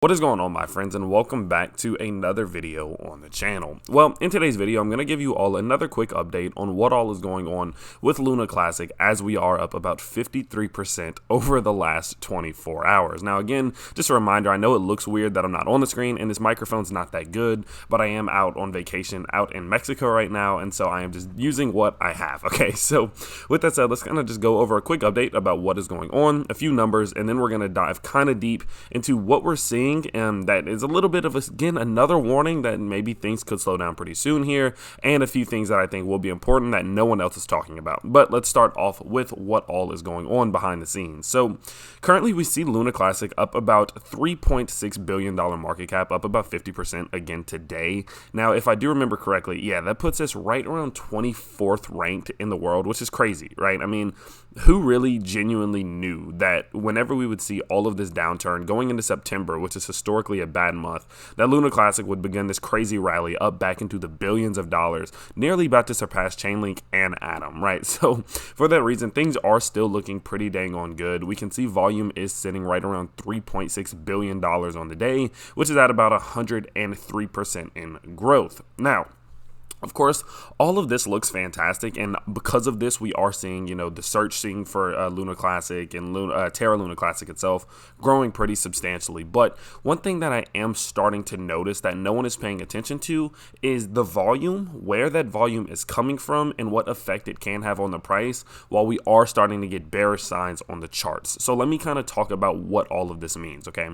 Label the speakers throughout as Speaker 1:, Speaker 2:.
Speaker 1: What is going on, my friends, and welcome back to another video on the channel. Well, in today's video, I'm going to give you all another quick update on what all is going on with Luna Classic, as we are up about 53% over the last 24 hours. Now, again, just a reminder, I know it looks weird that I'm not on the screen and this microphone's not that good, but I am out on vacation out in Mexico right now, and so I am just using what I have. Okay, so with that said, let's kind of just go over a quick update about what is going on, a few numbers, and then we're going to dive kind of deep into what we're seeing. And that is a little bit of, again, another warning that maybe things could slow down pretty soon here, and a few things that I think will be important that no one else is talking about. But let's start off with what all is going on behind the scenes. So currently we see Luna Classic up about $3.6 billion market cap, up about 50% again today. Now, if I do remember correctly, yeah, that puts us right around 24th ranked in the world, which is crazy, right? I mean, who really genuinely knew that whenever we would see all of this downturn going into September, which is historically a bad month, that Luna Classic would begin this crazy rally up back into the billions of dollars, nearly about to surpass Chainlink and Atom, right? So for that reason, things are still looking pretty dang on good. We can see volume is sitting right around $3.6 billion on the day, which is at about 103% in growth. Now, of course, all of this looks fantastic, and because of this, we are seeing, the searching for Luna Classic and Terra Luna Classic itself growing pretty substantially. But one thing that I am starting to notice that no one is paying attention to is the volume, where that volume is coming from, and what effect it can have on the price, while we are starting to get bearish signs on the charts. So let me kind of talk about what all of this means, okay?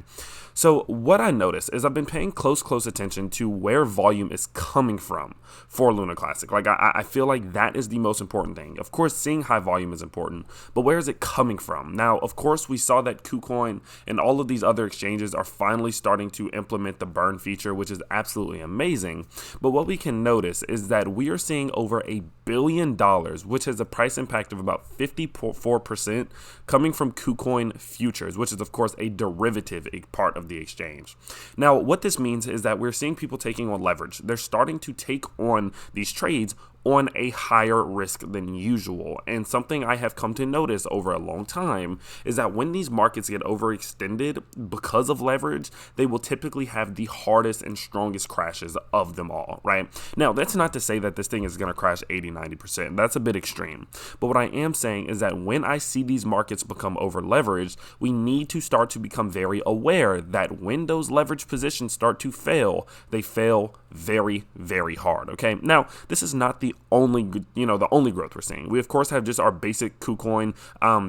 Speaker 1: So what I noticed is I've been paying close attention to where volume is coming from for Luna Classic. Like, I feel like that is the most important thing. Of course, seeing high volume is important, but where is it coming from? Now, of course, we saw that KuCoin and all of these other exchanges are finally starting to implement the burn feature, which is absolutely amazing. But what we can notice is that we are seeing over $1 billion, which has a price impact of about 54% coming from KuCoin futures, which is, of course, a derivative part of the exchange. Now, what this means is that we're seeing people taking on leverage. They're starting to take on these trades on a higher risk than usual. And something I have come to notice over a long time is that when these markets get overextended because of leverage, they will typically have the hardest and strongest crashes of them all, right? Now, that's not to say that this thing is going to crash 80-90%. That's a bit extreme. But what I am saying is that when I see these markets become over leveraged, we need to start to become very aware that when those leverage positions start to fail, they fail very, very hard, okay? Now, this is not the only growth we're seeing. We of course have just our basic KuCoin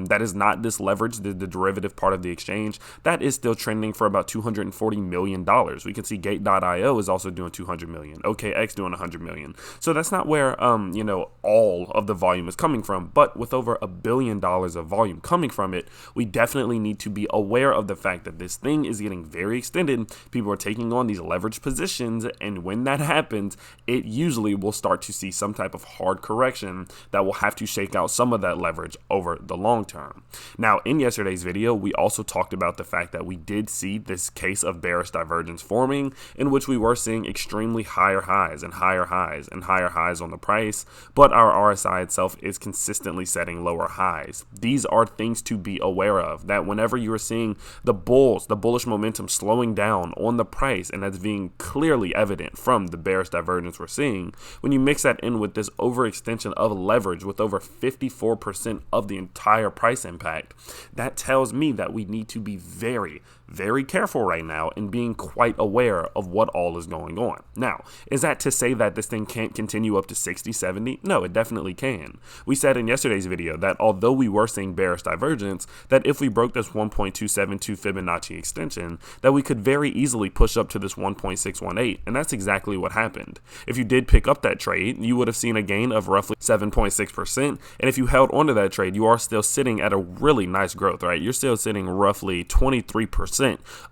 Speaker 1: that is not this leverage, the derivative part of the exchange, that is still trending for about $240 million. We can see Gate.io is also doing 200 million, OKX doing 100 million. So that's not where all of the volume is coming from, but with over $1 billion of volume coming from it, we definitely need to be aware of the fact that this thing is getting very extended. People are taking on these leverage positions, and when that happens, it usually will start to see some type of hard correction that will have to shake out some of that leverage over the long term. Now, in yesterday's video, we also talked about the fact that we did see this case of bearish divergence forming, in which we were seeing extremely higher highs and higher highs and higher highs on the price, but our RSI itself is consistently setting lower highs. These are things to be aware of, that whenever you are seeing the bullish momentum slowing down on the price, and that's being clearly evident from the bearish divergence we're seeing, when you mix that in with this overextension of leverage with over 54% of the entire price impact, that tells me that we need to be very, very careful right now and being quite aware of what all is going on. Now, is that to say that this thing can't continue up to 60, 70? No, it definitely can. We said in yesterday's video that although we were seeing bearish divergence, that if we broke this 1.272 Fibonacci extension, that we could very easily push up to this 1.618, and that's exactly what happened. If you did pick up that trade, you would have seen a gain of roughly 7.6%, and if you held onto that trade, you are still sitting at a really nice growth, right? You're still sitting roughly 23%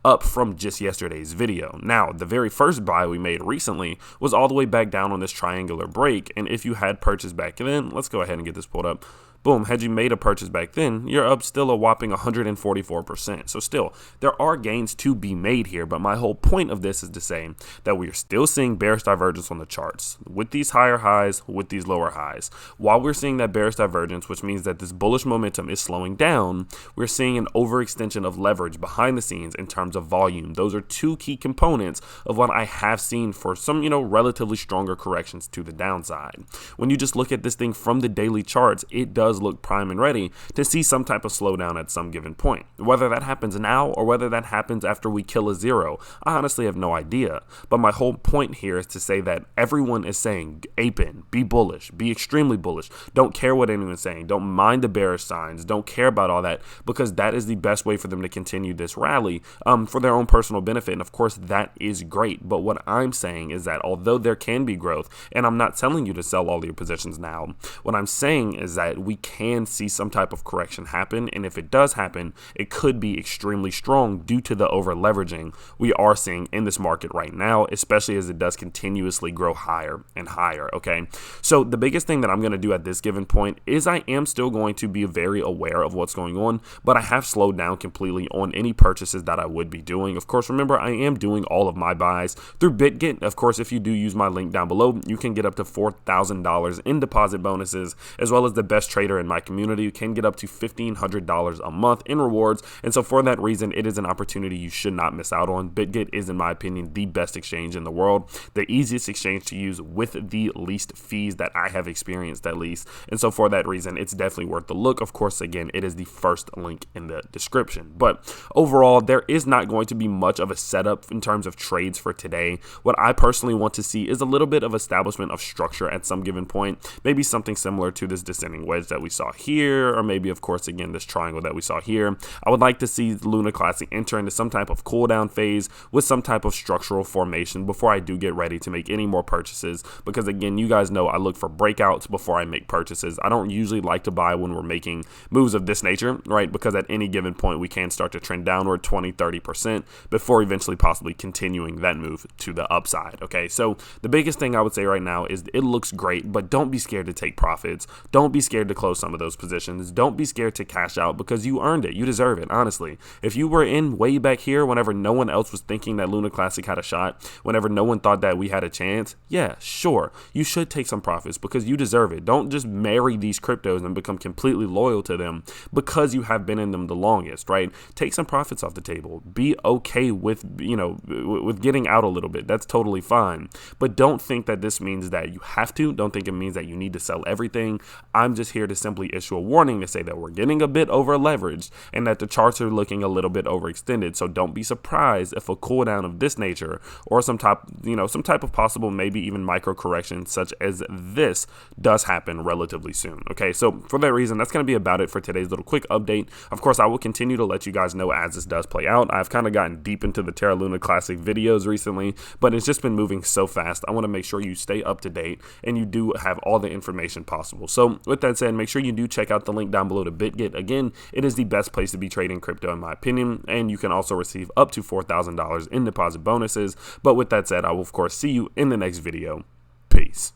Speaker 1: up from just yesterday's video. Now, the very first buy we made recently was all the way back down on this triangular break, and if you had purchased back then, let's go ahead and get this pulled up. boom, had you made a purchase back then, you're up still a whopping 144%. So still, there are gains to be made here, but my whole point of this is to say that we are still seeing bearish divergence on the charts with these higher highs, with these lower highs. While we're seeing that bearish divergence, which means that this bullish momentum is slowing down, we're seeing an overextension of leverage behind the scenes in terms of volume. Those are two key components of what I have seen for some, relatively stronger corrections to the downside. When you just look at this thing from the daily charts, it does look prime and ready to see some type of slowdown at some given point. Whether that happens now or whether that happens after we kill a zero, I honestly have no idea. But my whole point here is to say that everyone is saying ape in, be bullish, be extremely bullish. Don't care what anyone's saying. Don't mind the bearish signs. Don't care about all that, because that is the best way for them to continue this rally for their own personal benefit. And of course, that is great. But what I'm saying is that although there can be growth, and I'm not telling you to sell all your positions now, what I'm saying is that we can see some type of correction happen. And if it does happen, it could be extremely strong due to the over leveraging we are seeing in this market right now, especially as it does continuously grow higher and higher. Okay, so the biggest thing that I'm going to do at this given point is I am still going to be very aware of what's going on, but I have slowed down completely on any purchases that I would be doing. Of course, remember, I am doing all of my buys through BitGet. Of course, if you do use my link down below, you can get up to $4,000 in deposit bonuses, as well as the best trader in my community. You can get up to $1,500 a month in rewards. And so for that reason, it is an opportunity you should not miss out on. BitGet is, in my opinion, the best exchange in the world, the easiest exchange to use with the least fees that I have experienced, at least. And so for that reason, it's definitely worth the look. Of course, again, it is the first link in the description. But overall, there is not going to be much of a setup in terms of trades for today. What I personally want to see is a little bit of establishment of structure at some given point, maybe something similar to this descending wedge that we saw here, or maybe, of course, again, this triangle that we saw here. I would like to see Luna Classic enter into some type of cool down phase with some type of structural formation before I do get ready to make any more purchases, because again, you guys know I look for breakouts before I make purchases. I don't usually like to buy when we're making moves of this nature, right? Because at any given point, we can start to trend downward 20-30% before eventually possibly continuing that move to the upside. Okay, so the biggest thing I would say right now is it looks great, but don't be scared to take profits. Don't be scared to close some of those positions. Don't be scared to cash out, because you earned it. You deserve it, honestly. If you were in way back here whenever no one else was thinking that Luna Classic had a shot, whenever no one thought that we had a chance, yeah, sure, you should take some profits because you deserve it. Don't just marry these cryptos and become completely loyal to them because you have been in them the longest, right? Take some profits off the table. Be okay with, with getting out a little bit. That's totally fine. But don't think that this means that you have to. Don't think it means that you need to sell everything. I'm just here to simply issue a warning to say that we're getting a bit over leveraged and that the charts are looking a little bit overextended. So don't be surprised if a cool down of this nature or some type of possible, maybe even micro correction such as this does happen relatively soon. Okay, so for that reason, that's going to be about it for today's little quick update. Of course, I will continue to let you guys know as this does play out. I've kind of gotten deep into the Terra Luna Classic videos recently, but it's just been moving so fast. I want to make sure you stay up to date and you do have all the information possible. So with that said, make sure you do check out the link down below to BitGet. Again, it is the best place to be trading crypto in my opinion, and you can also receive up to $4,000 in deposit bonuses. But with that said, I will of course see you in the next video. Peace.